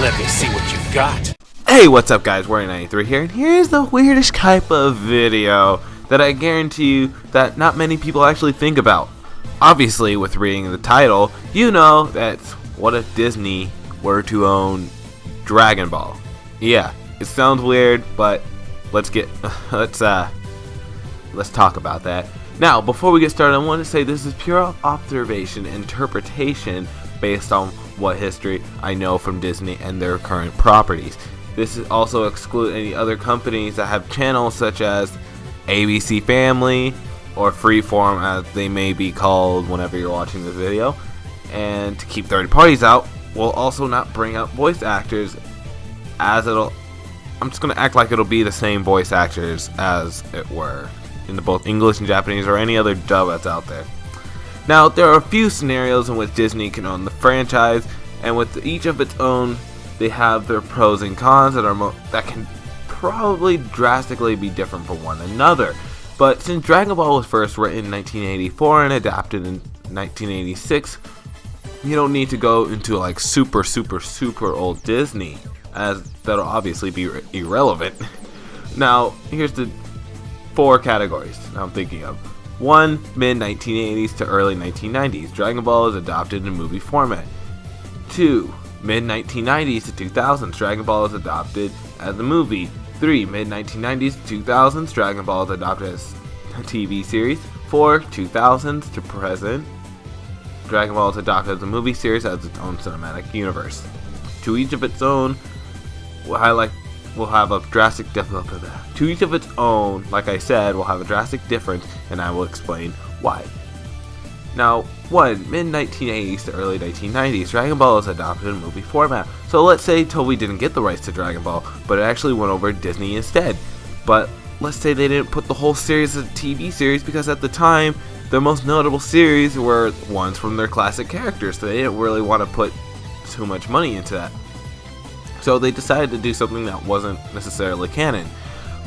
Let me see what you've got. Hey, what's up guys, Warrior93 here, and here's the weirdest type of video that I guarantee you that not many people actually think about. Obviously, with reading the title, you know that what if Disney were to own Dragon Ball? Yeah, it sounds weird, but let's talk about that. Now, before we get started, I want to say this is pure observation, interpretation based on what history I know from Disney and their current properties. This is also exclude any other companies that have channels such as ABC Family or Freeform, as they may be called whenever you're watching this video. And to keep third parties out, we'll also not bring up voice actors, as I'm just going to act like it'll be the same voice actors as it were in the both English and Japanese or any other dub that's out there. Now, there are a few scenarios in which Disney can own the franchise, and with each of its own, they have their pros and cons that can probably drastically be different from one another. But since Dragon Ball was first written in 1984 and adapted in 1986, you don't need to go into like super old Disney, as that'll obviously be irrelevant. Now, here's the 4 categories I'm thinking of. 1. Mid-1980s to early 1990s. Dragon Ball is adopted in movie format. 2. Mid-1990s to 2000s. Dragon Ball is adopted as a movie. 3. Mid-1990s to 2000s. Dragon Ball is adopted as a TV series. 4. 2000s to present. Dragon Ball is adopted as a movie series as its own cinematic universe. To each of its own, we'll have a drastic difference. To each of its own, like I said, will have a drastic difference, and I will explain why. Now, 1. Mid-1980s to early 1990s, Dragon Ball is adopted in movie format. So let's say Toei didn't get the rights to Dragon Ball, but it actually went over to Disney instead. But let's say they didn't put the whole series as a TV series, because at the time, their most notable series were ones from their classic characters, so they didn't really want to put too much money into that. So they decided to do something that wasn't necessarily canon,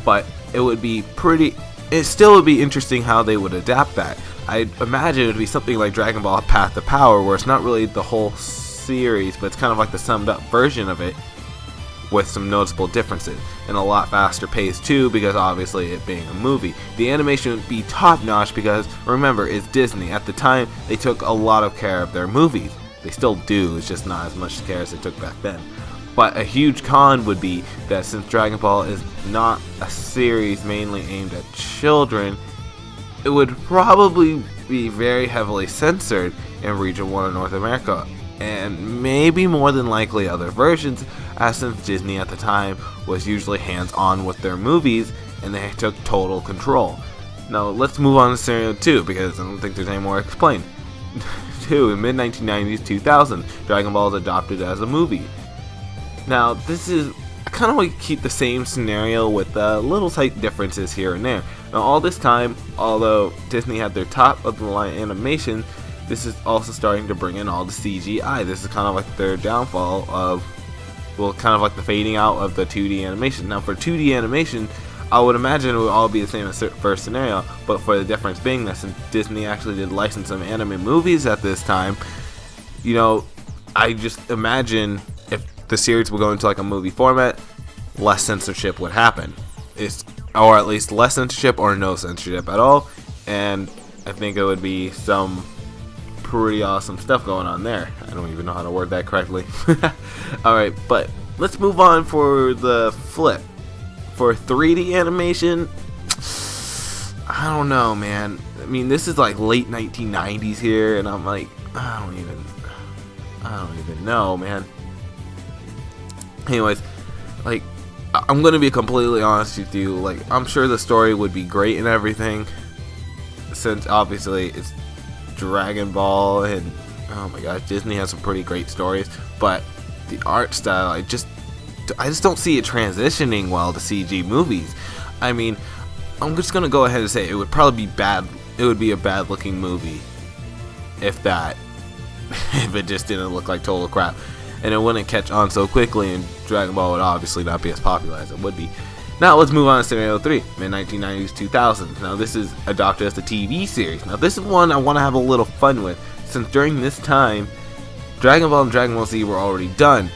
but it still would be interesting how they would adapt that. I imagine it would be something like Dragon Ball Path to Power, where it's not really the whole series, but it's kind of like the summed up version of it with some noticeable differences, and a lot faster pace too, because obviously it being a movie. The animation would be top notch because, remember, it's Disney. At the time, they took a lot of care of their movies. They still do, it's just not as much care as they took back then. But a huge con would be that since Dragon Ball is not a series mainly aimed at children, it would probably be very heavily censored in Region 1 of North America, and maybe more than likely other versions, as since Disney at the time was usually hands-on with their movies and they took total control. Now let's move on to scenario 2, because I don't think there's any more to explain. 2. In mid-1990s, 2000, Dragon Ball is adopted as a movie. Now, I kind of want to keep the same scenario with little slight differences here and there. Now, all this time, although Disney had their top-of-the-line animation, this is also starting to bring in all the CGI. This is kind of like their downfall of, well, kind of like the fading out of the 2D animation. Now, for 2D animation, I would imagine it would all be the same as the first scenario, but for the difference being that since Disney actually did license some anime movies at this time, you know, I just imagine if the series will go into like a movie format, less censorship would happen. Or at least less censorship or no censorship at all. And I think it would be some pretty awesome stuff going on there. I don't even know how to word that correctly. Alright, but let's move on for the flip. For 3D animation, I don't know, man. I mean, this is like late 1990s here, and I'm like, I don't even know, man. Anyways, like, I'm gonna be completely honest with you. Like, I'm sure the story would be great and everything, since obviously it's Dragon Ball, and oh my gosh, Disney has some pretty great stories. But the art style, I just don't see it transitioning well to CG movies. I mean, I'm just gonna go ahead and say it would probably be bad. It would be a bad looking movie, if that, if it just didn't look like total crap. And it wouldn't catch on so quickly, and Dragon Ball would obviously not be as popular as it would be. Now let's move on to scenario 3, mid-1990s, 2000s. Now this is adopted as a TV series. Now this is one I want to have a little fun with, since during this time, Dragon Ball and Dragon Ball Z were already done.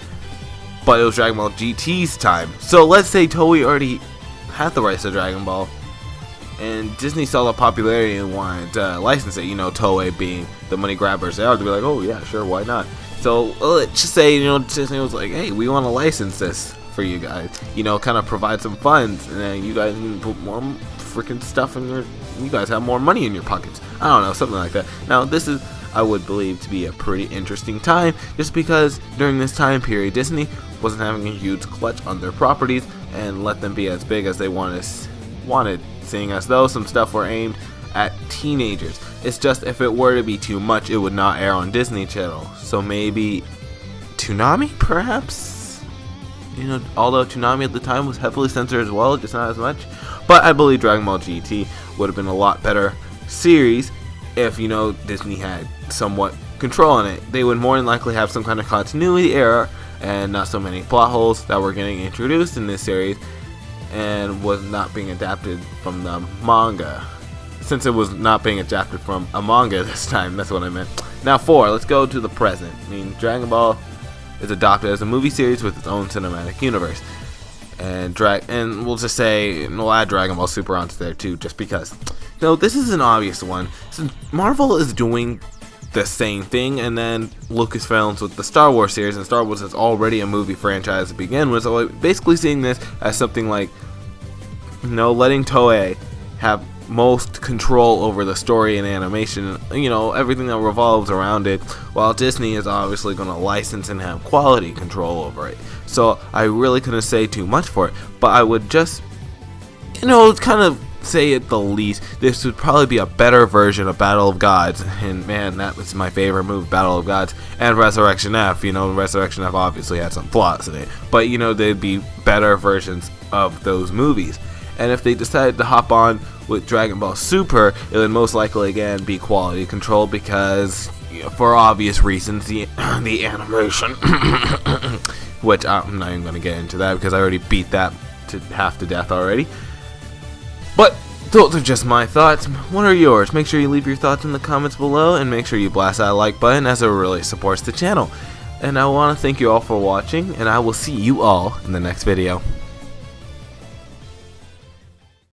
but it was Dragon Ball GT's time. So let's say Toei already had the rights to Dragon Ball, and Disney saw the popularity and wanted to license it. You know, Toei being the money grabbers they are, to be like, oh yeah, sure, why not? So let's just say, you know, Disney was like, hey, we want to license this for you guys. You know, kind of provide some funds, and then you guys can put more freaking stuff in your. You guys have more money in your pockets. I don't know, something like that. Now, this is, I would believe, to be a pretty interesting time, just because during this time period, Disney wasn't having a huge clutch on their properties and let them be as big as they wanted, seeing as though some stuff were aimed at teenagers. It's just, if it were to be too much, it would not air on Disney Channel. So maybe Toonami, perhaps? You know, although Toonami at the time was heavily censored as well, just not as much. But I believe Dragon Ball GT would have been a lot better series if, you know, Disney had somewhat control on it. They would more than likely have some kind of continuity error and not so many plot holes that were getting introduced in this series and was not being adapted from the manga. Since it was not being adapted from a manga this time, that's what I meant. Now 4, let's go to the present. I mean, Dragon Ball is adopted as a movie series with its own cinematic universe. And we'll just say, we'll add Dragon Ball Super onto there too, just because. No, this is an obvious one. Since Marvel is doing the same thing, and then Lucasfilms with the Star Wars series, and Star Wars is already a movie franchise to begin with, so basically seeing this as something like, you know, letting Toei have most control over the story and animation, you know, everything that revolves around it, while Disney is obviously going to license and have quality control over it. So I really couldn't say too much for it, but I would just, you know, kind of say at the least, this would probably be a better version of Battle of Gods, and man, that was my favorite movie, Battle of Gods, and Resurrection F. You know, Resurrection F obviously had some flaws in it, but you know, they'd be better versions of those movies. And if they decided to hop on with Dragon Ball Super, it would most likely again be quality control, because, you know, for obvious reasons, the animation, which I'm not even going to get into that because I already beat that to half to death already. But those are just my thoughts. What are yours? Make sure you leave your thoughts in the comments below, and make sure you blast that like button, as it really supports the channel. And I want to thank you all for watching, and I will see you all in the next video.